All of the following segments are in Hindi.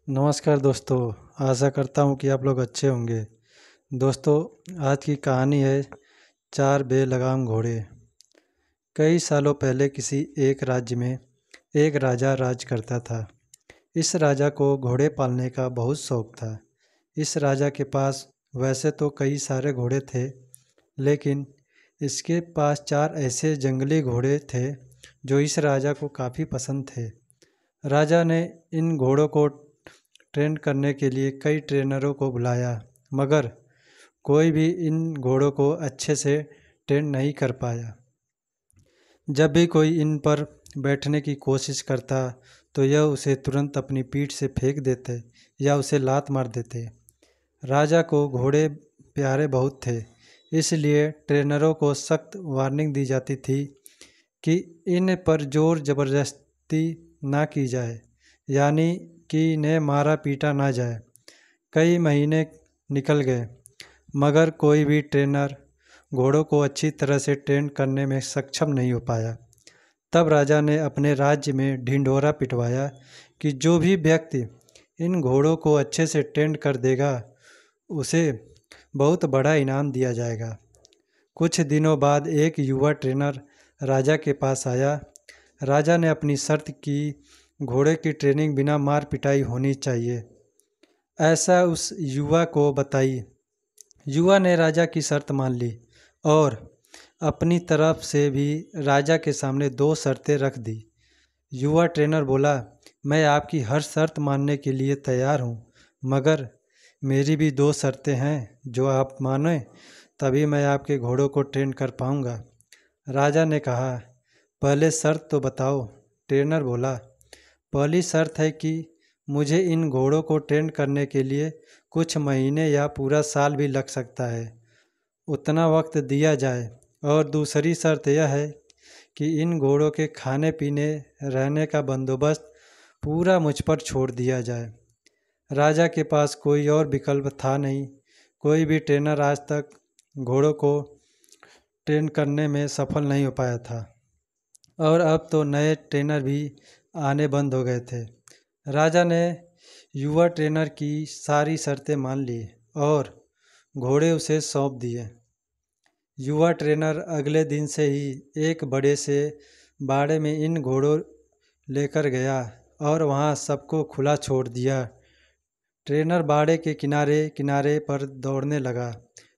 नमस्कार दोस्तों। आशा करता हूँ कि आप लोग अच्छे होंगे। दोस्तों, आज की कहानी है चार बेलगाम घोड़े। कई सालों पहले किसी एक राज्य में एक राजा राज करता था। इस राजा को घोड़े पालने का बहुत शौक था। इस राजा के पास वैसे तो कई सारे घोड़े थे, लेकिन इसके पास चार ऐसे जंगली घोड़े थे जो इस राजा को काफ़ी पसंद थे। राजा ने इन घोड़ों को ट्रेन करने के लिए कई ट्रेनरों को बुलाया, मगर कोई भी इन घोड़ों को अच्छे से ट्रेन नहीं कर पाया। जब भी कोई इन पर बैठने की कोशिश करता तो यह उसे तुरंत अपनी पीठ से फेंक देते या उसे लात मार देते। राजा को घोड़े प्यारे बहुत थे, इसलिए ट्रेनरों को सख्त वार्निंग दी जाती थी कि इन पर जोर ज़बरदस्ती ना की जाए, यानी कि इन्हें मारा पीटा ना जाए। कई महीने निकल गए, मगर कोई भी ट्रेनर घोड़ों को अच्छी तरह से ट्रेन करने में सक्षम नहीं हो पाया। तब राजा ने अपने राज्य में ढिंढोरा पिटवाया कि जो भी व्यक्ति इन घोड़ों को अच्छे से ट्रेन कर देगा, उसे बहुत बड़ा इनाम दिया जाएगा। कुछ दिनों बाद एक युवा ट्रेनर राजा के पास आया। राजा ने अपनी शर्त की घोड़े की ट्रेनिंग बिना मार पिटाई होनी चाहिए, ऐसा उस युवा को बताई। युवा ने राजा की शर्त मान ली और अपनी तरफ से भी राजा के सामने दो शर्तें रख दी। युवा ट्रेनर बोला, मैं आपकी हर शर्त मानने के लिए तैयार हूँ, मगर मेरी भी दो शर्तें हैं, जो आप माने तभी मैं आपके घोड़ों को ट्रेन कर पाऊँगा। राजा ने कहा, पहले शर्त तो बताओ। ट्रेनर बोला, पहली शर्त है कि मुझे इन घोड़ों को ट्रेन करने के लिए कुछ महीने या पूरा साल भी लग सकता है, उतना वक्त दिया जाए। और दूसरी शर्त यह है कि इन घोड़ों के खाने पीने रहने का बंदोबस्त पूरा मुझ पर छोड़ दिया जाए। राजा के पास कोई और विकल्प था नहीं। कोई भी ट्रेनर आज तक घोड़ों को ट्रेन करने में सफल नहीं हो पाया था, और अब तो नए ट्रेनर भी आने बंद हो गए थे। राजा ने युवा ट्रेनर की सारी शर्तें मान ली और घोड़े उसे सौंप दिए। युवा ट्रेनर अगले दिन से ही एक बड़े से बाड़े में इन घोड़ों लेकर गया और वहां सबको खुला छोड़ दिया। ट्रेनर बाड़े के किनारे किनारे पर दौड़ने लगा।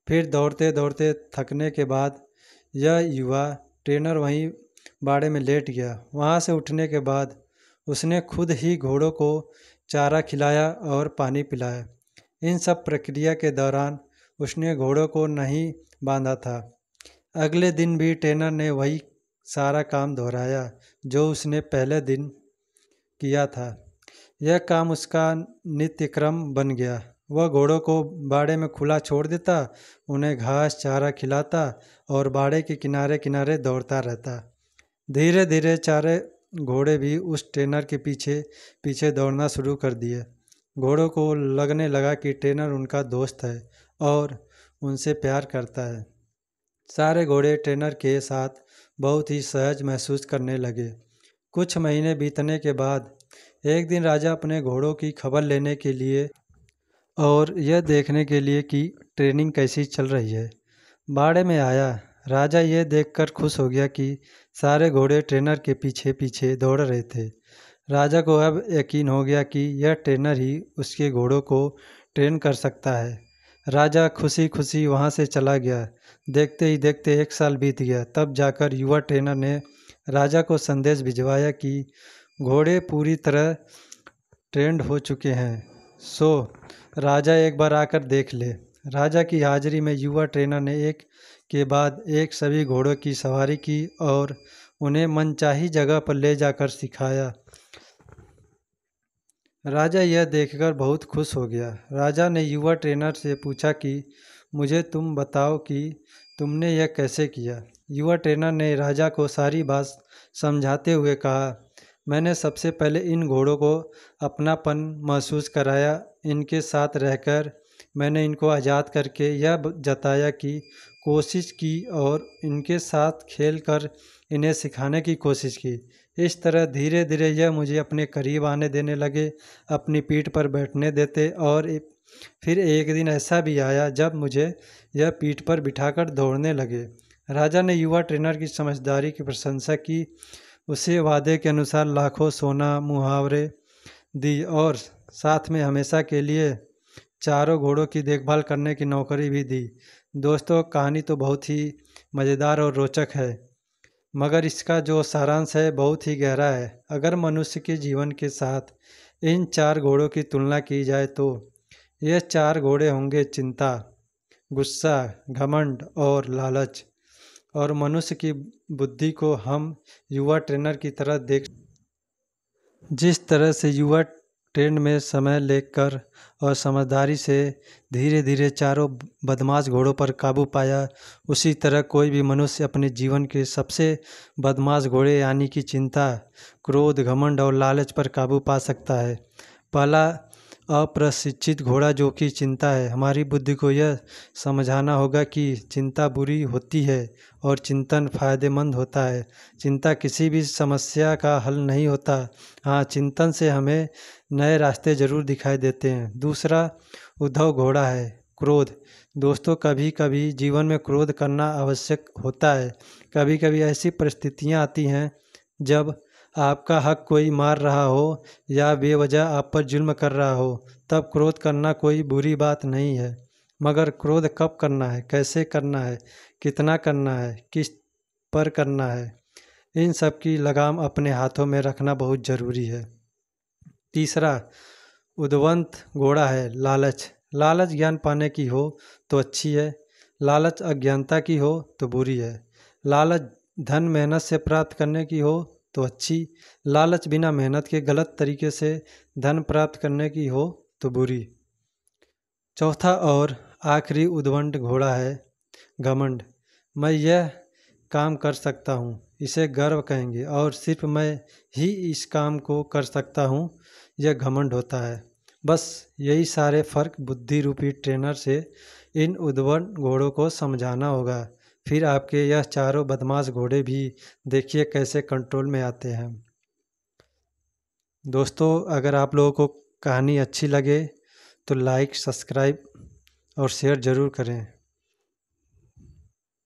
फिर दौड़ते दौड़ते थकने के बाद यह युवा ट्रेनर वहीं बाड़े में लेट गया। वहां से उठने के बाद उसने खुद ही घोड़ों को चारा खिलाया और पानी पिलाया। इन सब प्रक्रिया के दौरान उसने घोड़ों को नहीं बांधा था। अगले दिन भी ट्रेनर ने वही सारा काम दोहराया जो उसने पहले दिन किया था। यह काम उसका नित्य क्रम बन गया। वह घोड़ों को बाड़े में खुला छोड़ देता, उन्हें घास चारा खिलाता और बाड़े के किनारे किनारे दौड़ता रहता। धीरे धीरे चारे घोड़े भी उस ट्रेनर के पीछे पीछे दौड़ना शुरू कर दिए। घोड़ों को लगने लगा कि ट्रेनर उनका दोस्त है और उनसे प्यार करता है। सारे घोड़े ट्रेनर के साथ बहुत ही सहज महसूस करने लगे। कुछ महीने बीतने के बाद एक दिन राजा अपने घोड़ों की खबर लेने के लिए और यह देखने के लिए कि ट्रेनिंग कैसी चल रही है, बाड़े में आया। राजा यह देखकर खुश हो गया कि सारे घोड़े ट्रेनर के पीछे पीछे दौड़ रहे थे। राजा को अब यकीन हो गया कि यह ट्रेनर ही उसके घोड़ों को ट्रेन कर सकता है। राजा खुशी खुशी वहाँ से चला गया। देखते ही देखते एक साल बीत गया। तब जाकर युवा ट्रेनर ने राजा को संदेश भिजवाया कि घोड़े पूरी तरह ट्रेंड हो चुके हैं, सो राजा एक बार आकर देख ले। राजा की हाजिरी में युवा ट्रेनर ने एक के बाद एक सभी घोड़ों की सवारी की और उन्हें मनचाही जगह पर ले जाकर सिखाया। राजा यह देखकर बहुत खुश हो गया। राजा ने युवा ट्रेनर से पूछा कि मुझे तुम बताओ कि तुमने यह कैसे किया। युवा ट्रेनर ने राजा को सारी बात समझाते हुए कहा, मैंने सबसे पहले इन घोड़ों को अपनापन महसूस कराया। इनके साथ रहकर मैंने इनको आज़ाद करके यह जताया कि कोशिश की और इनके साथ खेल कर इन्हें सिखाने की कोशिश की। इस तरह धीरे धीरे यह मुझे अपने करीब आने देने लगे, अपनी पीठ पर बैठने देते और फिर एक दिन ऐसा भी आया जब मुझे यह पीठ पर बिठाकर दौड़ने लगे। राजा ने युवा ट्रेनर की समझदारी की प्रशंसा की, उसे वादे के अनुसार लाखों सोना मुहावरे दी और साथ में हमेशा के लिए चारों घोड़ों की देखभाल करने की नौकरी भी दी। दोस्तों, कहानी तो बहुत ही मज़ेदार और रोचक है, मगर इसका जो सारांश है बहुत ही गहरा है। अगर मनुष्य के जीवन के साथ इन चार घोड़ों की तुलना की जाए तो ये चार घोड़े होंगे चिंता, गुस्सा, घमंड और लालच। और मनुष्य की बुद्धि को हम युवा ट्रेनर की तरह देख, जिस तरह से युवा ट्रेन में समय लेकर और समझदारी से धीरे धीरे चारों बदमाश घोड़ों पर काबू पाया, उसी तरह कोई भी मनुष्य अपने जीवन के सबसे बदमाश घोड़े यानी कि चिंता, क्रोध, घमंड और लालच पर काबू पा सकता है। पहला अप्रशिक्षित घोड़ा जो कि चिंता है। हमारी बुद्धि को यह समझाना होगा कि चिंता बुरी होती है और चिंतन फायदेमंद होता है। चिंता किसी भी समस्या का हल नहीं होता। हाँ, चिंतन से हमें नए रास्ते जरूर दिखाई देते हैं। दूसरा उद्धव घोड़ा है क्रोध। दोस्तों, कभी कभी जीवन में क्रोध करना आवश्यक होता है। कभी कभी ऐसी परिस्थितियाँ आती हैं जब आपका हक कोई मार रहा हो या बेवजह आप पर जुल्म कर रहा हो, तब क्रोध करना कोई बुरी बात नहीं है। मगर क्रोध कब करना है, कैसे करना है, कितना करना है, किस पर करना है, इन सब की लगाम अपने हाथों में रखना बहुत ज़रूरी है। तीसरा उद्वंत घोड़ा है लालच। लालच ज्ञान पाने की हो तो अच्छी है, लालच अज्ञानता की हो तो बुरी है। लालच धन मेहनत से प्राप्त करने की हो तो अच्छी, लालच बिना मेहनत के गलत तरीके से धन प्राप्त करने की हो तो बुरी। चौथा और आखिरी उद्वंत घोड़ा है घमंड। मैं यह काम कर सकता हूँ, इसे गर्व कहेंगे, और सिर्फ मैं ही इस काम को कर सकता हूँ, यह घमंड होता है। बस यही सारे फर्क बुद्धि रूपी ट्रेनर से इन उद्वंत घोड़ों को समझाना होगा। फिर आपके यह चारों बदमाश घोड़े भी देखिए कैसे कंट्रोल में आते हैं। दोस्तों, अगर आप लोगों को कहानी अच्छी लगे तो लाइक, सब्सक्राइब और शेयर ज़रूर करें।